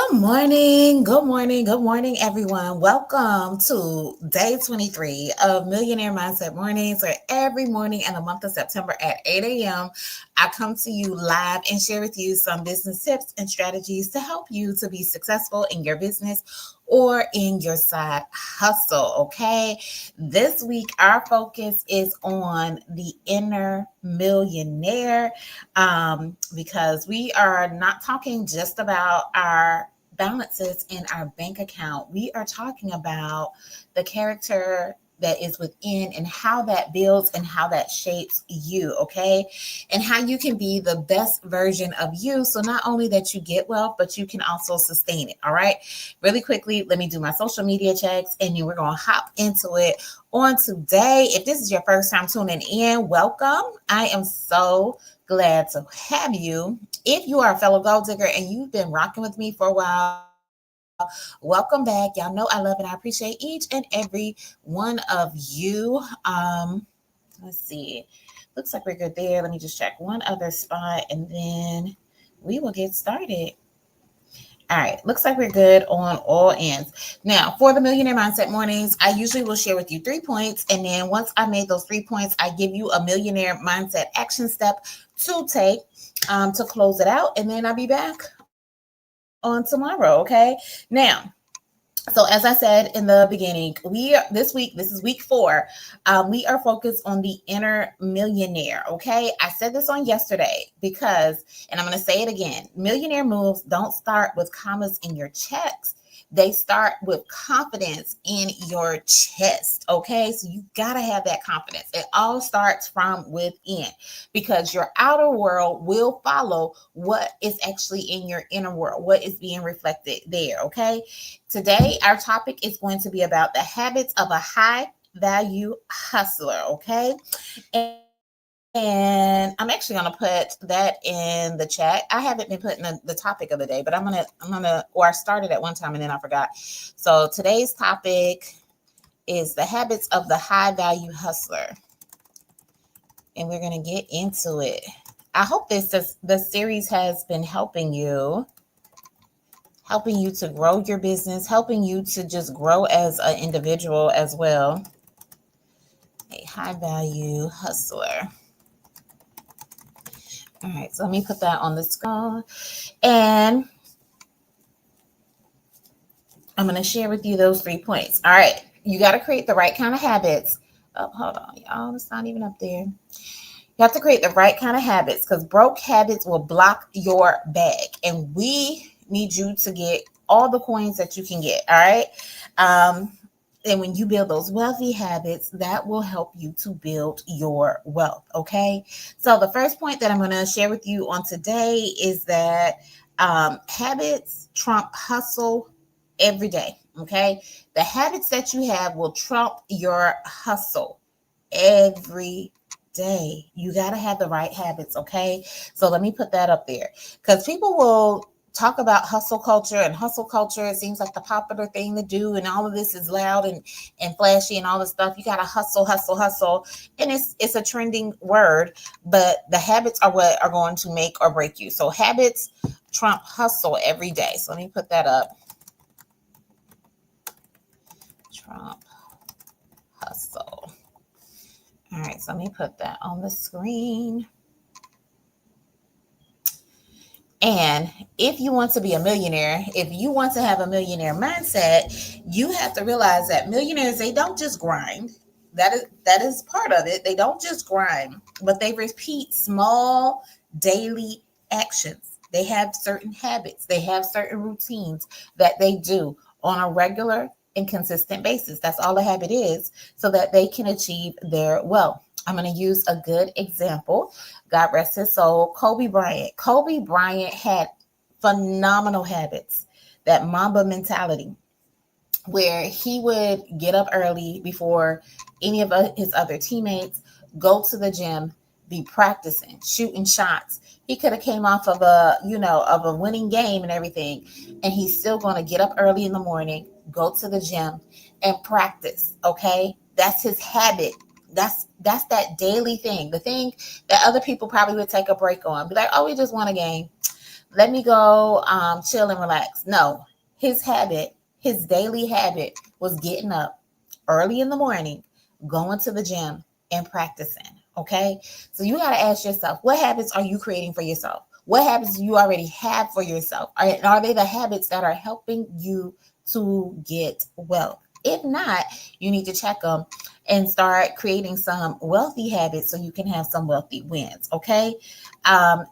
Good morning. Good morning. Good morning, everyone. Welcome to day 23 of Millionaire Mindset Mornings, where every morning in the month of September at 8 a.m., I come to you live and share with you some business tips and strategies to help you to be successful in your business or in your side hustle. Okay. This week, our focus is on the inner millionaire because we are not talking just about our balances in our bank account. We are talking about the character that is within and how that builds and how that shapes you, okay? And how you can be the best version of you. So not only that you get wealth, but you can also sustain it, all right? Really quickly, let me do my social media checks and then we're going to hop into it on today. If this is your first time tuning in, welcome. I am so glad to have you. If you are a fellow gold digger and you've been rocking with me for a while, welcome back. Y'all know I love and I appreciate each and every one of you. Let's see. Looks like we're good there. Let me just check one other spot and then we will get started. All right, looks like we're good on all ends. Now, for the Millionaire Mindset Mornings, I usually will share with you 3 points. And then once I made those 3 points, I give you a Millionaire Mindset action step to take to close it out. And then I'll be back on tomorrow, okay? Now, so as I said in the beginning, this week, this is week 4. We are focused on the inner millionaire. Okay. I said this on yesterday because, and I'm going to say it again, millionaire moves don't start with commas in your checks. They start with confidence in your chest. Okay. So you got to have that confidence. It all starts from within because your outer world will follow what is actually in your inner world, what is being reflected there. Okay. Today, our topic is going to be about the habits of a high value hustler. Okay. And I'm actually going to put that in the chat. I haven't been putting the topic of the day, but or I started at one time and then I forgot. So today's topic is the habits of the high value hustler. And we're going to get into it. I hope the series has been helping you to grow your business, helping you to just grow as an individual as well. A high value hustler. All right, so let me put that on the screen. And I'm going to share with you those 3 points. All right, you got to create the right kind of habits. Oh, hold on, y'all. It's not even up there. You have to create the right kind of habits because broke habits will block your bag. And we need you to get all the coins that you can get. All right. And when you build those wealthy habits, that will help you to build your wealth. Okay. So the first point that I'm going to share with you on today is that habits trump hustle every day. Okay. The habits that you have will trump your hustle every day. You got to have the right habits. Okay. So let me put that up there because people will talk about hustle culture, and hustle culture, it seems like the popular thing to do, and all of this is loud and flashy and all this stuff. You got to hustle, hustle, hustle. And it's a trending word, but the habits are what are going to make or break you. So habits trump hustle every day. So let me put that up. Trump hustle. All right, so let me put that on the screen. And if you want to be a millionaire, if you want to have a millionaire mindset, you have to realize that millionaires, they don't just grind. That is part of it. They don't just grind, but they repeat small daily actions. They have certain habits. They have certain routines that they do on a regular and consistent basis. That's all a habit is, so that they can achieve their wealth. I'm going to use a good example. God rest his soul, Kobe Bryant. Kobe Bryant had phenomenal habits, that Mamba mentality, where he would get up early before any of his other teammates, go to the gym, be practicing, shooting shots. He could have came off of a winning game and everything, and he's still going to get up early in the morning, go to the gym and practice. Okay. That's his habit. That's that daily thing, the thing that other people probably would take a break on. Be like, oh, we just won a game. let me go chill and relax. No, his habit, his daily habit was getting up early in the morning, going to the gym and practicing. Okay. So you got to ask yourself, what habits are you creating for yourself? What habits do you already have for yourself? Are they the habits that are helping you to get wealth? If not, you need to check them and start creating some wealthy habits so you can have some wealthy wins. Okay.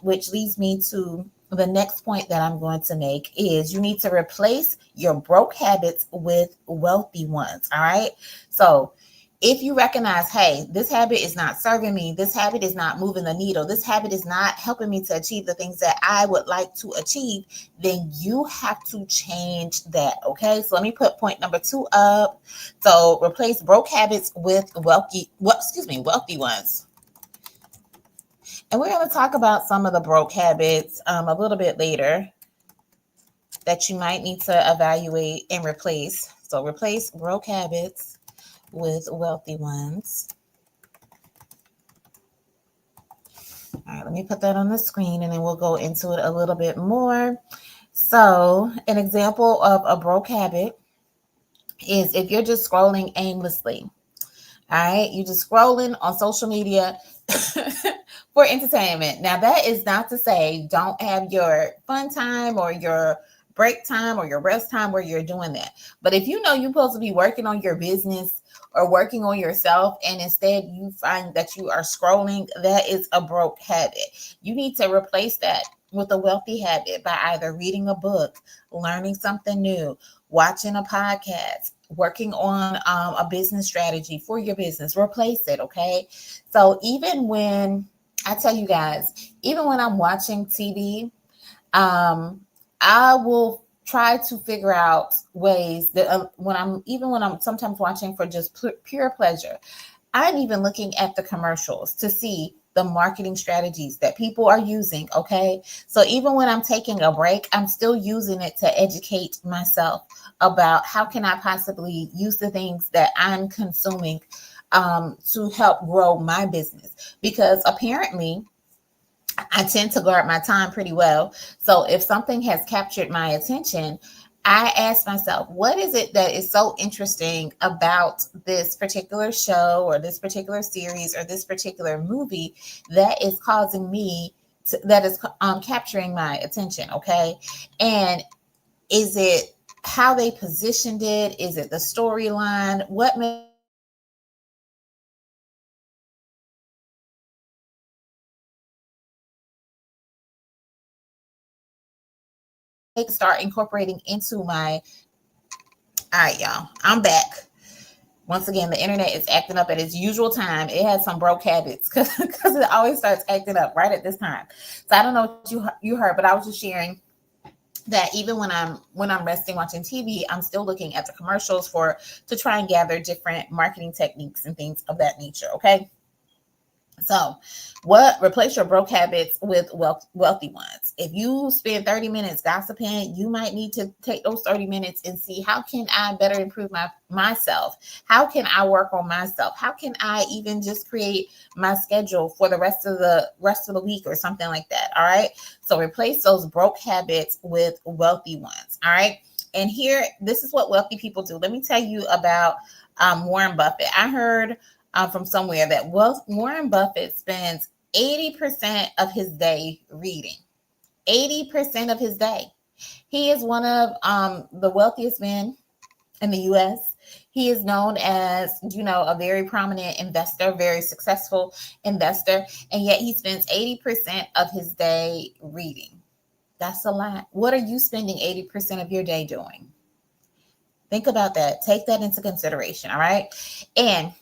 Which leads me to the next point that I'm going to make is you need to replace your broke habits with wealthy ones. All right. So if you recognize, hey, this habit is not serving me, this habit is not moving the needle, this habit is not helping me to achieve the things that I would like to achieve, then you have to change that. Okay. So let me put point number 2 up. So replace broke habits with wealthy ones. And we're going to talk about some of the broke habits a little bit later that you might need to evaluate and replace. So replace broke habits with wealthy ones. All right, let me put that on the screen and then we'll go into it a little bit more. So an example of a broke habit is if you're just scrolling aimlessly. All right, you're just scrolling on social media for entertainment. Now, that is not to say don't have your fun time or your break time or your rest time where you're doing that. But if you know you're supposed to be working on your business or working on yourself, and instead you find that you are scrolling, that is a broke habit. You need to replace that with a wealthy habit by either reading a book, learning something new, watching a podcast, working on a business strategy for your business. Replace it. Okay. So even when I tell you guys, even when I'm watching TV, I will try to figure out ways that when I'm sometimes watching for just pure pleasure, I'm even looking at the commercials to see the marketing strategies that people are using. Okay. So even when I'm taking a break, I'm still using it to educate myself about how can I possibly use the things that I'm consuming to help grow my business. Because apparently, I tend to guard my time pretty well. So if something has captured my attention, I ask myself, what is it that is so interesting about this particular show or this particular series or this particular movie that is causing me that is capturing my attention? Okay. And is it how they positioned it? Is it the storyline? What makes start incorporating into my all right, y'all. I'm back. Once again, the internet is acting up at its usual time. It has some broke habits because it always starts acting up right at this time. So I don't know what you heard, but I was just sharing that even when I'm resting watching TV, I'm still looking at the commercials to try and gather different marketing techniques and things of that nature. Okay. So, replace your broke habits with wealthy ones. If you spend 30 minutes gossiping, you might need to take those 30 minutes and see how can I better improve myself? How can I work on myself? How can I even just create my schedule for the rest of the week or something like that? All right. So replace those broke habits with wealthy ones. All right. And here, this is what wealthy people do. Let me tell you about Warren Buffett. I heard from somewhere that Warren Buffett spends 80% of his day reading. 80% of his day. He is one of the wealthiest men in the U.S. He is known as, a very prominent investor, very successful investor, and yet he spends 80% of his day reading. That's a lot. What are you spending 80% of your day doing? Think about that. Take that into consideration, all right? And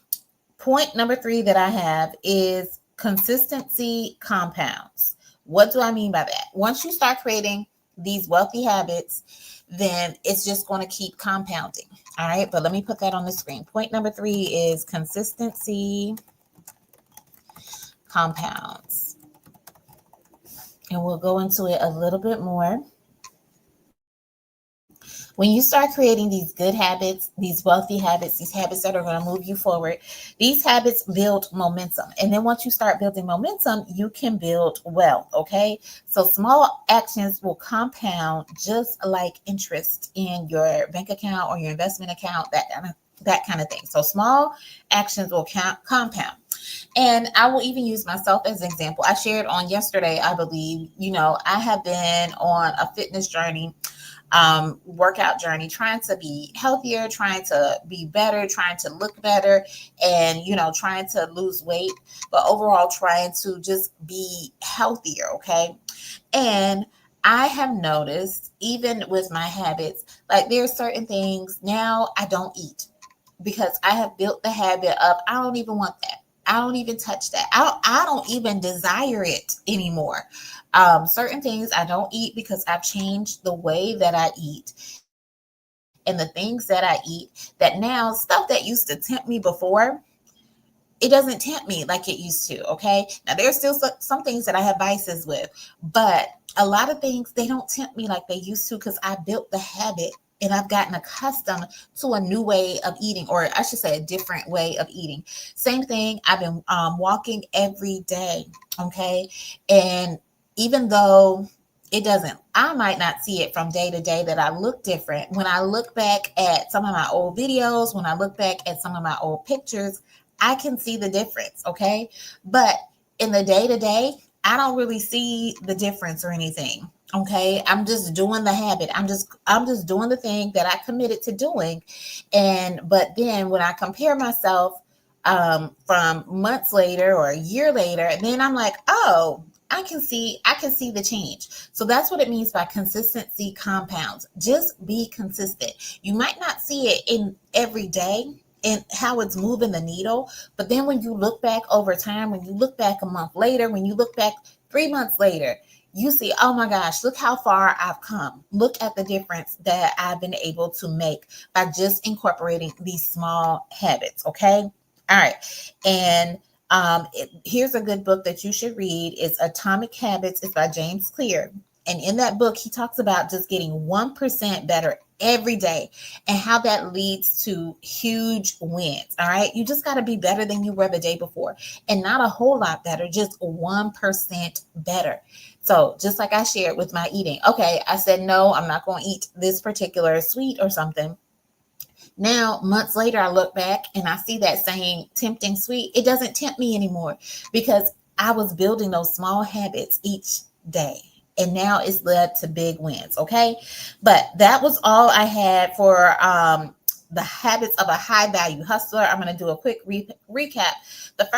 point number 3 that I have is consistency compounds. What do I mean by that? Once you start creating these wealthy habits, then it's just going to keep compounding. All right. But let me put that on the screen. Point number 3 is consistency compounds. And we'll go into it a little bit more. When you start creating these good habits, these wealthy habits, these habits that are going to move you forward, these habits build momentum. And then once you start building momentum, you can build wealth. Okay. So small actions will compound just like interest in your bank account or your investment account, that kind of thing. So small actions will compound. And I will even use myself as an example. I shared on yesterday, I believe, I have been on a fitness journey, workout journey, trying to be healthier, trying to be better, trying to look better, and, trying to lose weight, but overall trying to just be healthier. Okay. And I have noticed, even with my habits, like there are certain things now I don't eat because I have built the habit of I don't even want that. I don't even touch that. I don't even desire it anymore. Certain things I don't eat because I've changed the way that I eat and the things that I eat. That now stuff that used to tempt me before, it doesn't tempt me like it used to. Okay. Now there's still some things that I have vices with, but a lot of things they don't tempt me like they used to because I built the habit and I've gotten accustomed to a new way of eating, or I should say a different way of eating. Same thing. I've been walking every day. Okay. And even though it doesn't, I might not see it from day to day that I look different. When I look back at some of my old videos, when I look back at some of my old pictures, I can see the difference. Okay. But in the day to day, I don't really see the difference or anything. Okay. I'm just doing the habit. I'm just doing the thing that I committed to doing. But then when I compare myself from months later or a year later, then I'm like, oh, I can see the change. So that's what it means by consistency compounds. Just be consistent. You might not see it in every day and how it's moving the needle, but then when you look back over time, when you look back a month later, when you look back 3 months later, you see, oh my gosh, look how far I've come. Look at the difference that I've been able to make by just incorporating these small habits. Okay. All right. And here's a good book that you should read. It's Atomic Habits. It's by James Clear. And in that book, he talks about just getting 1% better every day and how that leads to huge wins. All right. You just got to be better than you were the day before, and not a whole lot better, just 1% better. So just like I shared with my eating, okay, I said, no, I'm not going to eat this particular sweet or something. Now, months later, I look back and I see that same tempting sweet. It doesn't tempt me anymore because I was building those small habits each day. And now it's led to big wins. Okay. But that was all I had for the habits of a high value hustler. I'm going to do a quick recap. The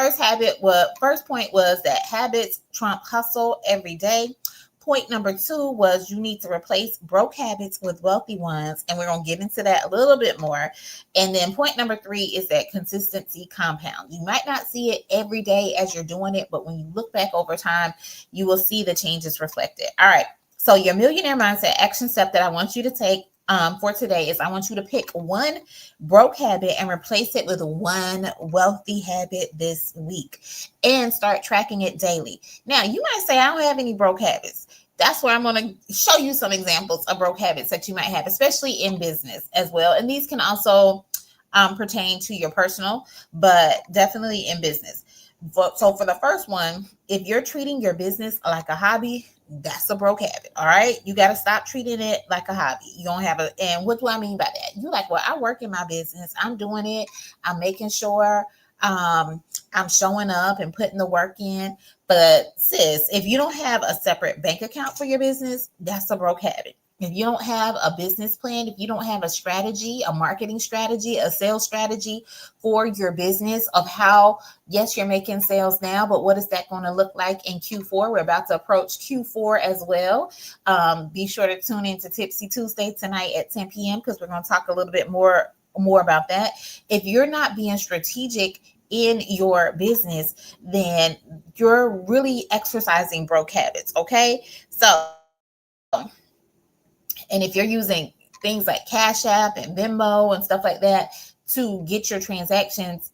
first point was that habits trump hustle every day. Point number 2 was you need to replace broke habits with wealthy ones. And we're going to get into that a little bit more. And then point number 3 is that consistency compound. You might not see it every day as you're doing it, but when you look back over time, you will see the changes reflected. All right. So your millionaire mindset action step that I want you to take for today is I want you to pick one broke habit and replace it with one wealthy habit this week and start tracking it daily. Now, you might say, I don't have any broke habits. That's where I'm going to show you some examples of broke habits that you might have, especially in business as well. And these can also pertain to your personal, but definitely in business. So for the first one, if you're treating your business like a hobby, that's a broke habit. All right. You got to stop treating it like a hobby. You don't have and what do I mean by that? You like, well, I work in my business. I'm doing it. I'm making sure I'm showing up and putting the work in. But sis, if you don't have a separate bank account for your business, that's a broke habit. If you don't have a business plan, if you don't have a strategy, a marketing strategy, a sales strategy for your business of how, yes, you're making sales now, but what is that going to look like in Q4? We're about to approach Q4 as well. Be sure to tune in to Tipsy Tuesday tonight at 10 p.m. because we're going to talk a little bit more about that. If you're not being strategic in your business, then you're really exercising broke habits. Okay. So, and if you're using things like Cash App and Venmo and stuff like that, to get your transactions,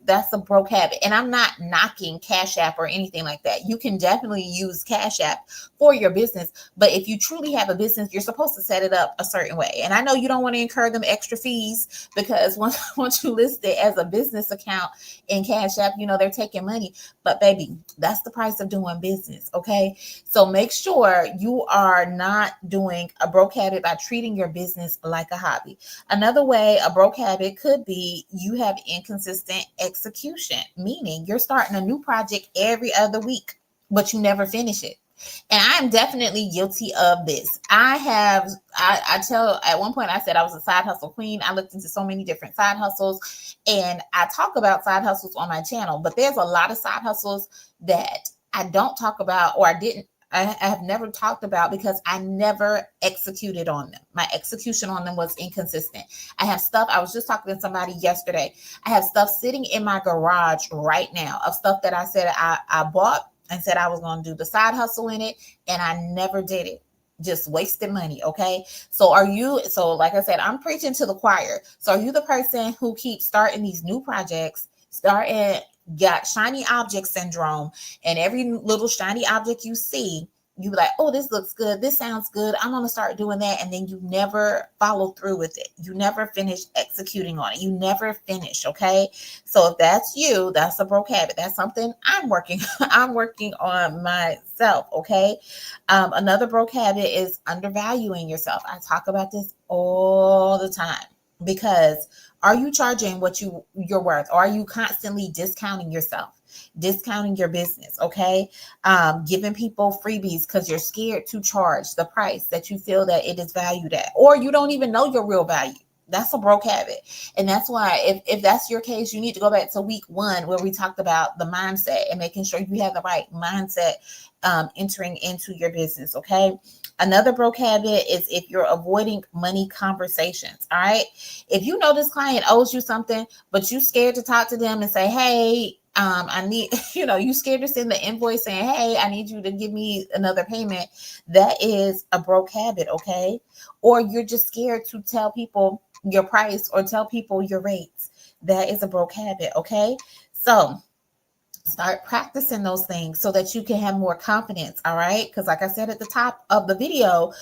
that's a broke habit. And I'm not knocking Cash App or anything like that. You can definitely use Cash App for your business, but if you truly have a business, you're supposed to set it up a certain way. And I know you don't want to incur them extra fees, because once you list it as a business account in Cash App, they're taking money. But baby, that's the price of doing business, okay? So make sure you are not doing a broke habit by treating your business like a hobby. Another way a broke habit could be you have inconsistent execution, meaning you're starting a new project every other week, but you never finish it. And I'm definitely guilty of this. I tell, at one point I said I was a side hustle queen. I looked into so many different side hustles, and I talk about side hustles on my channel, but there's a lot of side hustles that I don't talk about, or I have never talked about, because I never executed on them. My execution on them was inconsistent. I have stuff, I was just talking to somebody yesterday. I have stuff sitting in my garage right now of stuff that I said I bought and said I was going to do the side hustle in it, and I never did it. Just wasted money. Okay. So like I said, I'm preaching to the choir. So are you the person who keeps starting these new projects, got shiny object syndrome, and every little shiny object you see, you be like, oh, this looks good, this sounds good, I'm going to start doing that, and then you never follow through with it. You never finish executing on it. You never finish. Okay. So if that's you, that's a broke habit. That's something I'm working I'm working on myself. Okay. Another broke habit is undervaluing yourself. I talk about this all the time, because are you charging what you're worth? Or are you constantly discounting yourself, discounting your business? Okay. Giving people freebies because you're scared to charge the price that you feel that it is valued at, or you don't even know your real value. That's a broke habit. And that's why, if that's your case, you need to go back to week 1, where we talked about the mindset and making sure you have the right mindset entering into your business. Okay. Another broke habit is if you're avoiding money conversations. All right. If you know this client owes you something, but you scared to talk to them and say, hey, I need, you scared to send the invoice saying, hey, I need you to give me another payment. That is a broke habit. Okay. Or you're just scared to tell people your price or tell people your rates. That is a broke habit. Okay. So start practicing those things so that you can have more confidence. All right. Because like I said at the top of the video,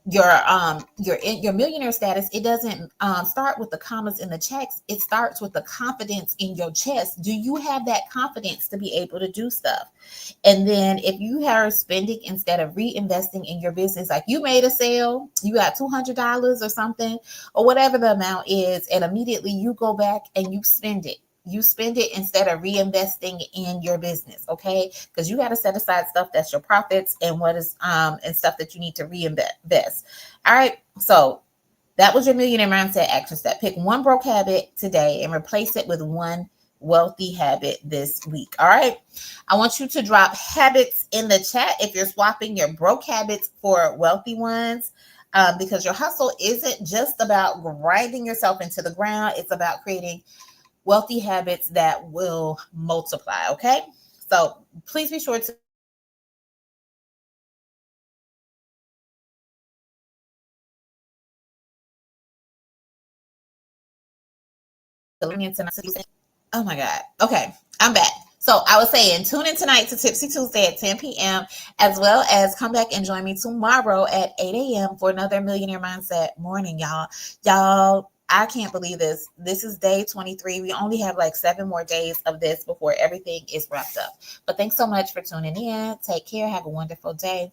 your millionaire status, it doesn't start with the commas in the checks. It starts with the confidence in your chest. Do you have that confidence to be able to do stuff? And then if you are spending instead of reinvesting in your business, like you made a sale, you got $200 or something, or whatever the amount is, and immediately you go back and you spend it. You spend it instead of reinvesting in your business. Okay. Because you got to set aside stuff that's your profits and what is and stuff that you need to reinvest. All right. So that was your millionaire mindset action step. Pick one broke habit today and replace it with one wealthy habit this week. All right. I want you to drop habits in the chat if you're swapping your broke habits for wealthy ones. Because your hustle isn't just about grinding yourself into the ground. It's about creating wealthy habits that will multiply. Okay. So please be sure to tune in tonight. Oh my God. Okay. I'm back. So I was saying, tune in tonight to Tipsy Tuesday at 10 p.m., as well as come back and join me tomorrow at 8 a.m. for another Millionaire Mindset morning, y'all. Y'all, I can't believe this. This is day 23. We only have like 7 more days of this before everything is wrapped up. But thanks so much for tuning in. Take care. Have a wonderful day.